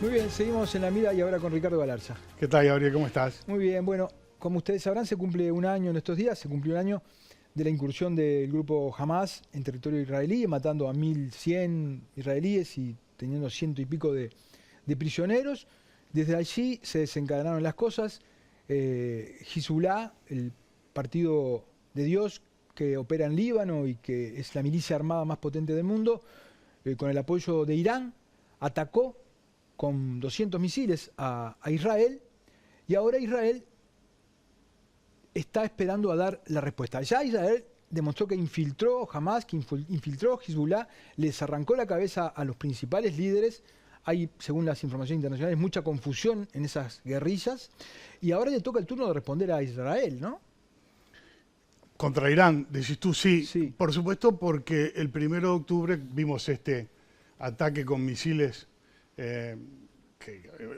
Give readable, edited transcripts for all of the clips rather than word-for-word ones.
Muy bien, seguimos en la mira y ahora con Ricardo Galarza. ¿Qué tal, Gabriel? ¿Cómo estás? Muy bien, bueno, como ustedes sabrán, se cumple un año en estos días, se cumplió un año de la incursión del grupo Hamas en territorio israelí, matando a 1.100 israelíes y teniendo 100 y pico de prisioneros. Desde allí se desencadenaron las cosas. Hezbollah, el partido de Dios que opera en Líbano y que es la milicia armada más potente del mundo, con el apoyo de Irán, atacó con 200 misiles a Israel, y ahora Israel está esperando a dar la respuesta. Ya Israel demostró que infiltró Hamas, que infiltró Hezbollah, les arrancó la cabeza a los principales líderes. Hay, según las informaciones internacionales, mucha confusión en esas guerrillas, y ahora le toca el turno de responder a Israel, ¿no? Contra Irán, decís tú, sí. Sí. Por supuesto, porque el 1 de octubre vimos este ataque con misiles que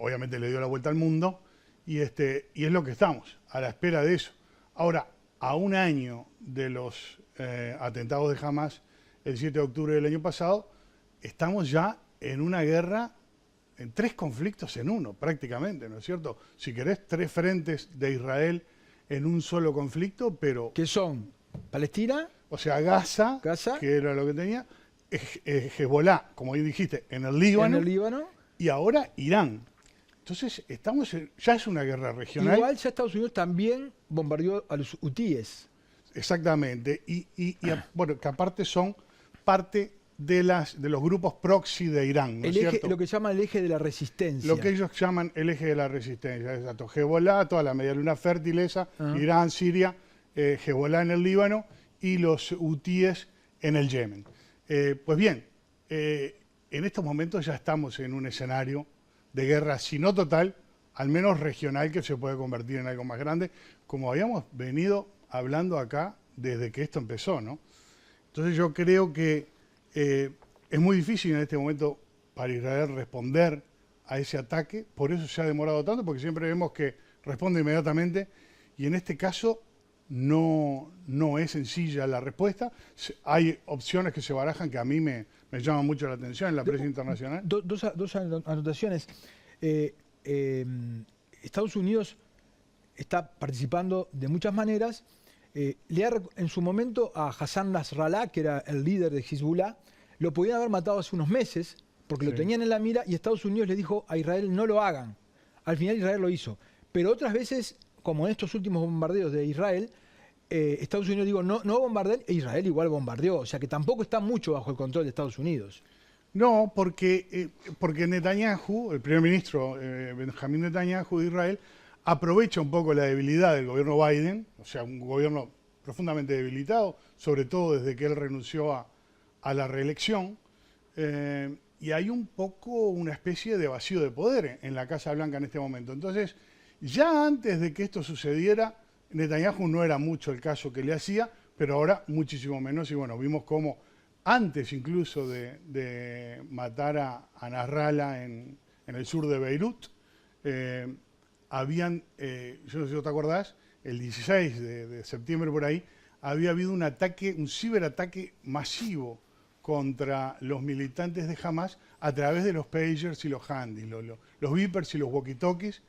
obviamente le dio la vuelta al mundo, y es lo que estamos, a la espera de eso. Ahora, a un año de los atentados de Hamas, el 7 de octubre del año pasado, estamos ya en una guerra, en 3 conflictos en uno, prácticamente, ¿no es cierto? Si querés, 3 frentes de Israel en un solo conflicto, pero... ¿Qué son? ¿Palestina? O sea, Gaza, que era lo que tenía, Hezbollah, como dijiste, en el Líbano. En el Líbano. Y ahora Irán. Entonces, ya es una guerra regional. Igual ya Estados Unidos también bombardeó a los hutíes. Exactamente. Bueno, que aparte son parte de los grupos proxy de Irán, ¿no es cierto? Lo que llaman el eje de la resistencia. Lo que ellos llaman el eje de la resistencia. Exacto. Hezbollah, toda la media luna fértil esa, Irán, Siria, Hezbollah en el Líbano y los hutíes en el Yemen. Pues bien, en estos momentos ya estamos en un escenario de guerra, si no total, al menos regional, que se puede convertir en algo más grande, como habíamos venido hablando acá desde que esto empezó, ¿no? Entonces yo creo que es muy difícil en este momento para Israel responder a ese ataque, por eso se ha demorado tanto, porque siempre vemos que responde inmediatamente, y en este caso no es sencilla la respuesta. Hay opciones que se barajan que a mí me llaman mucho la atención en la prensa internacional. Dos anotaciones. Estados Unidos está participando de muchas maneras. En su momento a Hassan Nasrallah, que era el líder de Hezbollah, lo podían haber matado hace unos meses, porque lo tenían en la mira, y Estados Unidos le dijo a Israel no lo hagan. Al final Israel lo hizo. Pero otras veces, como en estos últimos bombardeos de Israel, Estados Unidos dijo no bombardeen, e Israel igual bombardeó. O sea que tampoco está mucho bajo el control de Estados Unidos. No, porque Netanyahu, el primer ministro Benjamín Netanyahu de Israel, aprovecha un poco la debilidad del gobierno Biden, o sea, un gobierno profundamente debilitado, sobre todo desde que él renunció a la reelección, y hay un poco una especie de vacío de poder en la Casa Blanca en este momento. Entonces, ya antes de que esto sucediera, Netanyahu no era mucho el caso que le hacía, pero ahora muchísimo menos, y bueno, vimos cómo antes incluso de matar a Nasrallah en el sur de Beirut, yo no sé si te acordás, el 16 de septiembre por ahí, había habido un ataque, un ciberataque masivo contra los militantes de Hamas a través de los pagers y los handys, los beepers y los walkie-talkies.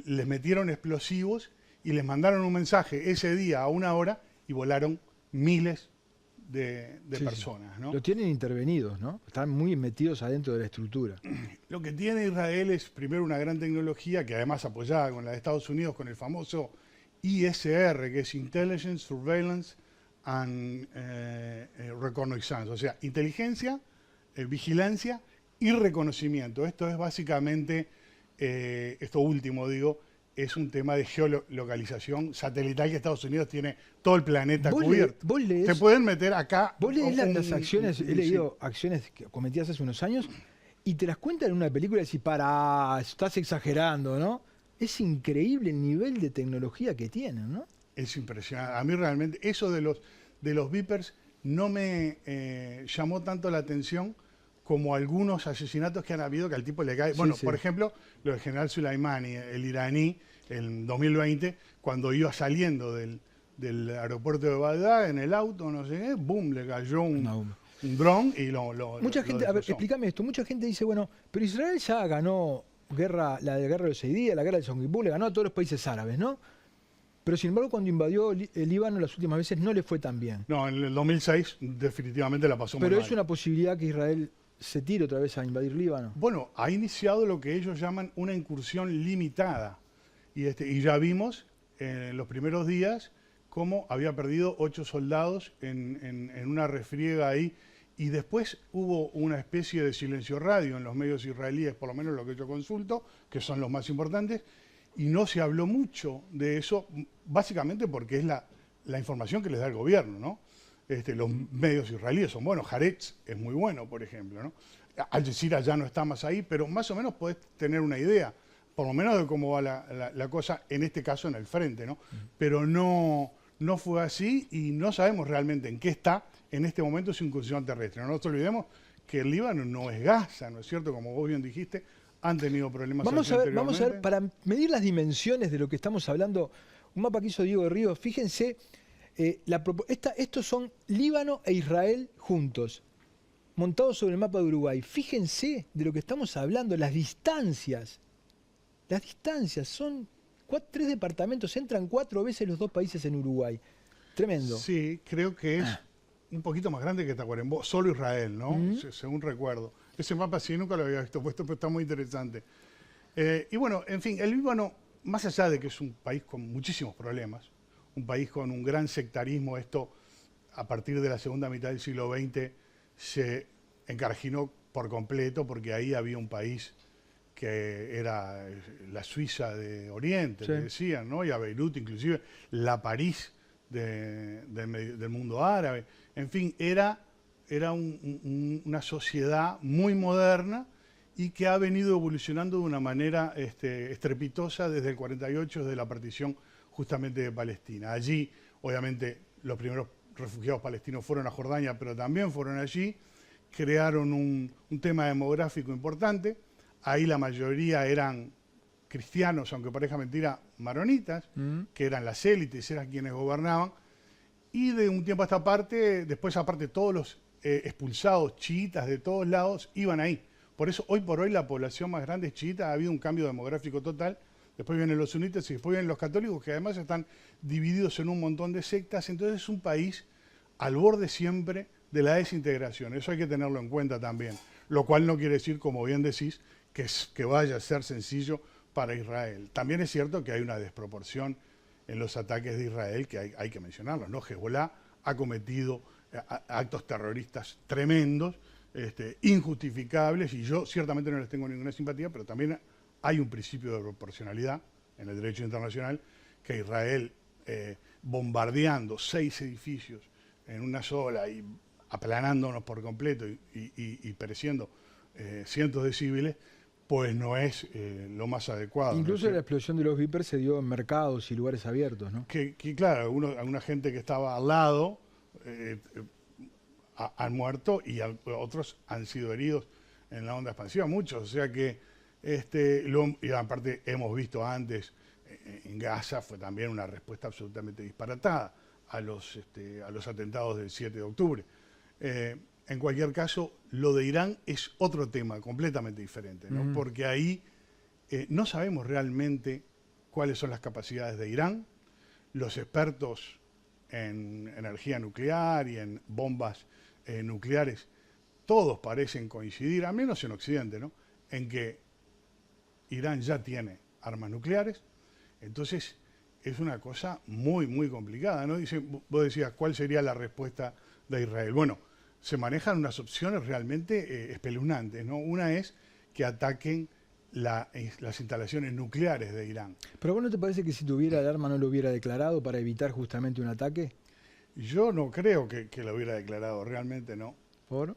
Les metieron explosivos y les mandaron un mensaje ese día a una hora y volaron miles de personas, ¿no? Lo tienen intervenidos, ¿no? Están muy metidos adentro de la estructura. Lo que tiene Israel es primero una gran tecnología que además apoyada con la de Estados Unidos con el famoso ISR, que es Intelligence, Surveillance and Reconnaissance, o sea, inteligencia, vigilancia y reconocimiento. Esto es básicamente, esto último digo, es un tema de geolocalización satelital que Estados Unidos tiene todo el planeta cubierto. Se pueden meter acá... Vos lees las acciones, he leído acciones que cometidas hace unos años, y te las cuentan en una película y decís, estás exagerando, ¿no? Es increíble el nivel de tecnología que tienen, ¿no? Es impresionante. A mí realmente eso de los beepers no me llamó tanto la atención como algunos asesinatos que han habido que al tipo le cae... Por ejemplo, lo del general Soleimani, el iraní, en 2020, cuando iba saliendo del aeropuerto de Bagdad en el auto, no sé qué, boom, le cayó un dron y Mucha gente, a ver, explícame esto, mucha gente dice, bueno, pero Israel ya ganó la guerra de los 6 días, la guerra de Yom Kippur, le ganó a todos los países árabes, ¿no? Pero sin embargo, cuando invadió el Líbano las últimas veces no le fue tan bien. No, en el 2006 definitivamente la pasó muy Pero mal. es una posibilidad que Israel se tire otra vez a invadir Líbano. Bueno, ha iniciado lo que ellos llaman una incursión limitada. Y ya vimos en los primeros días cómo había perdido 8 soldados en una refriega ahí. Y después hubo una especie de silencio radio en los medios israelíes, por lo menos lo que yo consulto, que son los más importantes, y no se habló mucho de eso, básicamente porque es la información que les da el gobierno, ¿no? Los medios israelíes son buenos, Haaretz es muy bueno, por ejemplo, ¿no? Al Jazeera ya no está más ahí, pero más o menos podés tener una idea, por lo menos de cómo va la cosa, en este caso en el frente, ¿no? Pero no fue así y no sabemos realmente en qué está en este momento su incursión terrestre. No nos olvidemos que el Líbano no es Gaza, ¿no es cierto? Como vos bien dijiste, han tenido problemas. Vamos a ver, para medir las dimensiones de lo que estamos hablando, un mapa que hizo Diego de Ríos, fíjense, estos son Líbano e Israel juntos, montados sobre el mapa de Uruguay. Fíjense de lo que estamos hablando, las distancias. Las distancias son 3 departamentos, entran 4 veces los 2 países en Uruguay. Tremendo. Sí, creo que es un poquito más grande que Tacuarembó, solo Israel, ¿no? Según recuerdo. Ese mapa sí nunca lo había visto puesto, pero está muy interesante. Y bueno, en fin, el Líbano, más allá de que es un país con muchísimos problemas, un país con un gran sectarismo, esto a partir de la segunda mitad del siglo XX se encarginó por completo, porque ahí había un país que era la Suiza de Oriente, le decían, ¿no? Y a Beirut inclusive, la París del mundo árabe. En fin, era una sociedad muy moderna y que ha venido evolucionando de una manera estrepitosa desde el 48, desde la partición justamente de Palestina. Allí, obviamente, los primeros refugiados palestinos fueron a Jordania, pero también fueron allí, crearon un tema demográfico importante. Ahí la mayoría eran cristianos, aunque parezca mentira, maronitas, que eran las élites, eran quienes gobernaban. Y de un tiempo a esta parte, después aparte todos los expulsados chiitas de todos lados iban ahí. Por eso hoy por hoy la población más grande es chiita, ha habido un cambio demográfico total. Después vienen los sunitas y después vienen los católicos, que además están divididos en un montón de sectas. Entonces es un país al borde siempre de la desintegración. Eso hay que tenerlo en cuenta también. Lo cual no quiere decir, como bien decís, que vaya a ser sencillo para Israel. También es cierto que hay una desproporción en los ataques de Israel, que hay que mencionarlo, ¿no? Hezbolá ha cometido actos terroristas tremendos, injustificables, y yo ciertamente no les tengo ninguna simpatía, pero también hay un principio de proporcionalidad en el derecho internacional, que Israel, bombardeando 6 edificios en una sola y aplanándonos por completo y pereciendo cientos de civiles, pues no es lo más adecuado. Incluso ¿no? La explosión de los Vipers se dio en mercados y lugares abiertos, ¿no? Que claro, alguna gente que estaba al lado han muerto y otros han sido heridos en la onda expansiva, muchos. O sea que, y aparte hemos visto antes en Gaza, fue también una respuesta absolutamente disparatada a los atentados del 7 de octubre. En cualquier caso, lo de Irán es otro tema completamente diferente, ¿no? Porque ahí no sabemos realmente cuáles son las capacidades de Irán. Los expertos en energía nuclear y en bombas nucleares, todos parecen coincidir, al menos en Occidente, ¿no? En que Irán ya tiene armas nucleares. Entonces, es una cosa muy, muy complicada, ¿no? Vos decías, ¿cuál sería la respuesta de Israel? Bueno, se manejan unas opciones realmente espeluznantes, ¿no? Una es que ataquen las instalaciones nucleares de Irán. ¿Pero vos no te parece que si tuviera el arma no lo hubiera declarado para evitar justamente un ataque? Yo no creo que lo hubiera declarado, realmente no. ¿Por?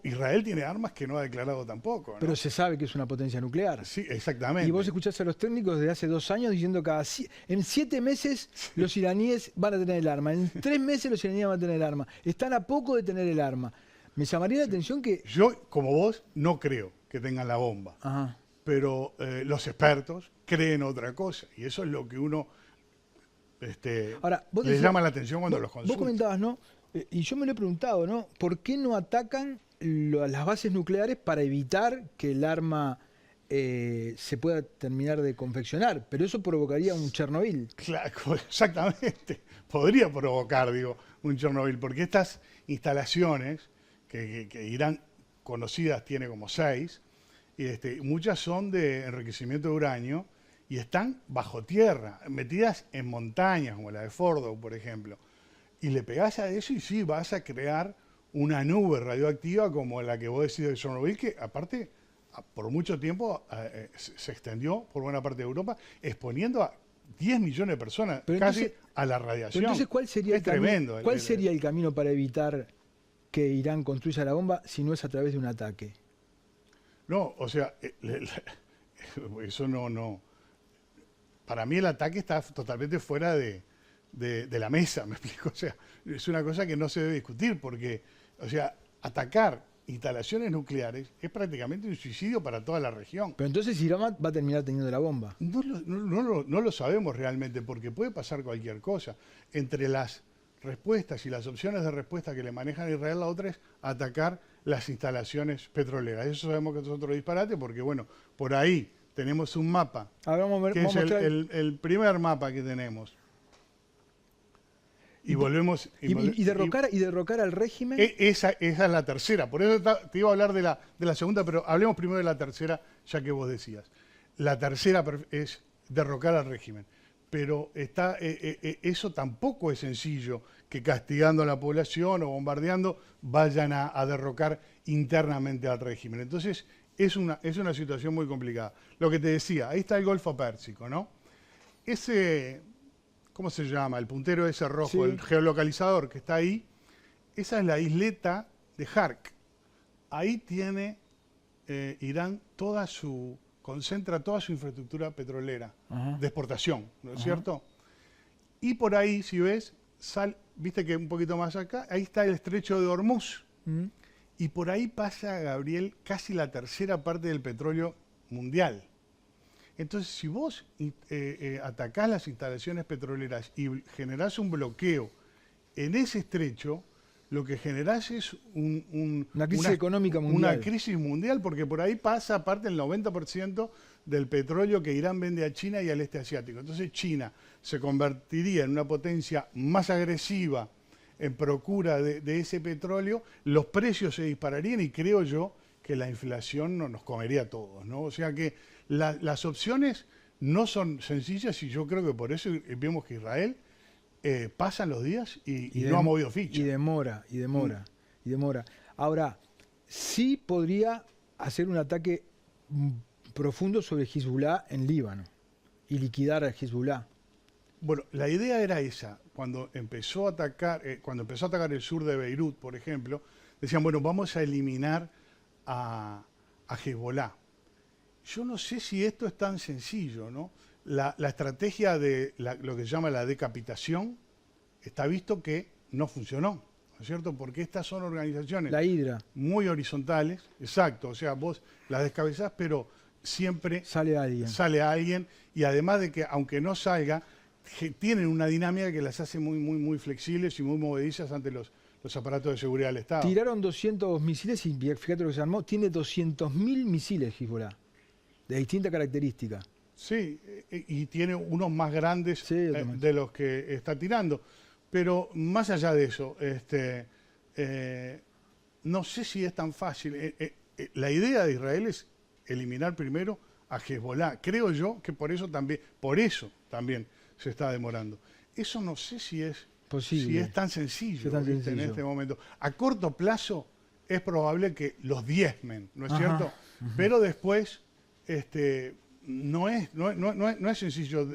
Israel tiene armas que no ha declarado tampoco, ¿no? Pero se sabe que es una potencia nuclear. Sí, exactamente. Y vos escuchás a los técnicos desde hace 2 años diciendo que en 7 meses los iraníes van a tener el arma, en 3 meses los iraníes van a tener el arma. Están a poco de tener el arma. Me llamaría la atención que... Yo, como vos, no creo que tengan la bomba. Ajá. Pero los expertos creen otra cosa. Y eso es lo que uno Ahora, les llama la atención cuando los consulta. Vos comentabas, ¿no? Y yo me lo he preguntado, ¿no? ¿Por qué no atacan las bases nucleares para evitar que el arma se pueda terminar de confeccionar? Pero eso provocaría un Chernobyl. Claro, exactamente. Podría provocar, digo, un Chernobyl, porque estas instalaciones que Irán conocidas tiene como 6, muchas son de enriquecimiento de uranio y están bajo tierra, metidas en montañas, como la de Fordow, por ejemplo. Y le pegás a eso y sí, vas a crear una nube radioactiva como la que vos decís de Chernobyl, que aparte por mucho tiempo se extendió por buena parte de Europa, exponiendo a 10 millones de personas Pero casi entonces, a la radiación. Entonces, ¿cuál sería, es tremendo. ¿cuál sería el camino para evitar que Irán construya la bomba si no es a través de un ataque? No, o sea, eso no. Para mí el ataque está totalmente fuera de la mesa, ¿me explico? O sea, es una cosa que no se debe discutir porque, o sea, atacar instalaciones nucleares es prácticamente un suicidio para toda la región. Pero entonces Irán va a terminar teniendo la bomba. No lo sabemos realmente porque puede pasar cualquier cosa. Entre las respuestas y las opciones de respuesta que le manejan a Israel, la otra es atacar las instalaciones petroleras. Eso sabemos que es otro disparate porque, bueno, por ahí tenemos un mapa, Ahora que es el primer mapa que tenemos. Y volvemos... Y derrocar al régimen... Esa es la tercera. Por eso te iba a hablar de la segunda, pero hablemos primero de la tercera, ya que vos decías. La tercera es derrocar al régimen. Pero eso tampoco es sencillo, que castigando a la población o bombardeando vayan a derrocar internamente al régimen. Entonces, es una situación muy complicada. Lo que te decía, ahí está el Golfo Pérsico, ¿no? ¿Cómo se llama? El puntero ese rojo, sí. El geolocalizador que está ahí, esa es la isleta de Hark. Ahí tiene Irán concentra toda su infraestructura petrolera de exportación, ¿no es cierto? Y por ahí, si ves, viste que un poquito más acá, ahí está el estrecho de Hormuz. Y por ahí pasa, Gabriel, casi la tercera parte del petróleo mundial. Entonces, si vos atacás las instalaciones petroleras y generás un bloqueo en ese estrecho, lo que generás es una crisis económica mundial. Una crisis mundial, porque por ahí pasa aparte el 90% del petróleo que Irán vende a China y al este asiático. Entonces China se convertiría en una potencia más agresiva en procura de ese petróleo, los precios se dispararían y creo yo que la inflación nos comería a todos, ¿no? O sea que las opciones no son sencillas y yo creo que por eso vemos que Israel pasan los días y no ha movido ficha. Y demora. Ahora, sí podría hacer un ataque profundo sobre Hezbollah en Líbano y liquidar a Hezbollah. Bueno, la idea era esa. Cuando empezó a atacar el sur de Beirut, por ejemplo, decían, bueno, vamos a eliminar a Hezbollah. Yo no sé si esto es tan sencillo, ¿no? La estrategia de lo que se llama la decapitación está visto que no funcionó, ¿no es cierto? Porque estas son organizaciones la Hidra, muy horizontales, exacto, o sea, vos las descabezás, pero siempre sale alguien y además de que aunque no salga, tienen una dinámica que las hace muy flexibles y muy movedizas ante los aparatos de seguridad del Estado. Tiraron 200 misiles y fíjate lo que se armó, tiene 200.000 misiles Hezbollah, de distintas características. Sí, y tiene unos más grandes de los que está tirando. Pero más allá de eso, no sé si es tan fácil. La idea de Israel es eliminar primero a Hezbollah. Creo yo que por eso también se está demorando. Eso no sé si es posible, si es tan sencillo, en este momento. A corto plazo es probable que los diezmen, ¿no es cierto? Pero después no es sencillo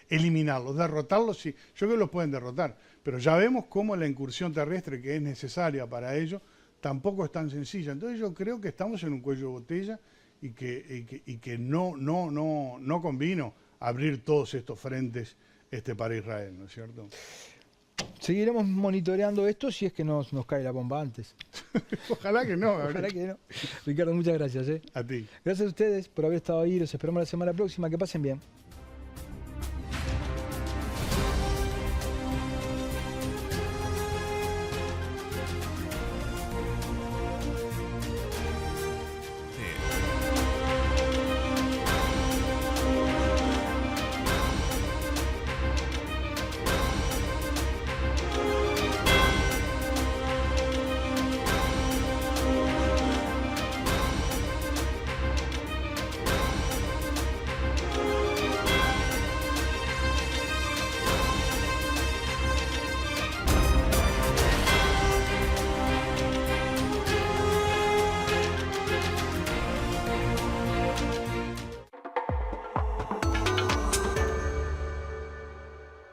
eliminarlos, derrotarlos, sí. Yo creo que los pueden derrotar, pero ya vemos cómo la incursión terrestre que es necesaria para ello tampoco es tan sencilla. Entonces yo creo que estamos en un cuello de botella y que no convino abrir todos estos frentes para Israel, ¿no es cierto? Seguiremos monitoreando esto si es que nos cae la bomba antes. Ojalá que no. Ojalá que no. Ricardo, muchas gracias. A ti. Gracias a ustedes por haber estado ahí. Los esperamos la semana próxima. Que pasen bien.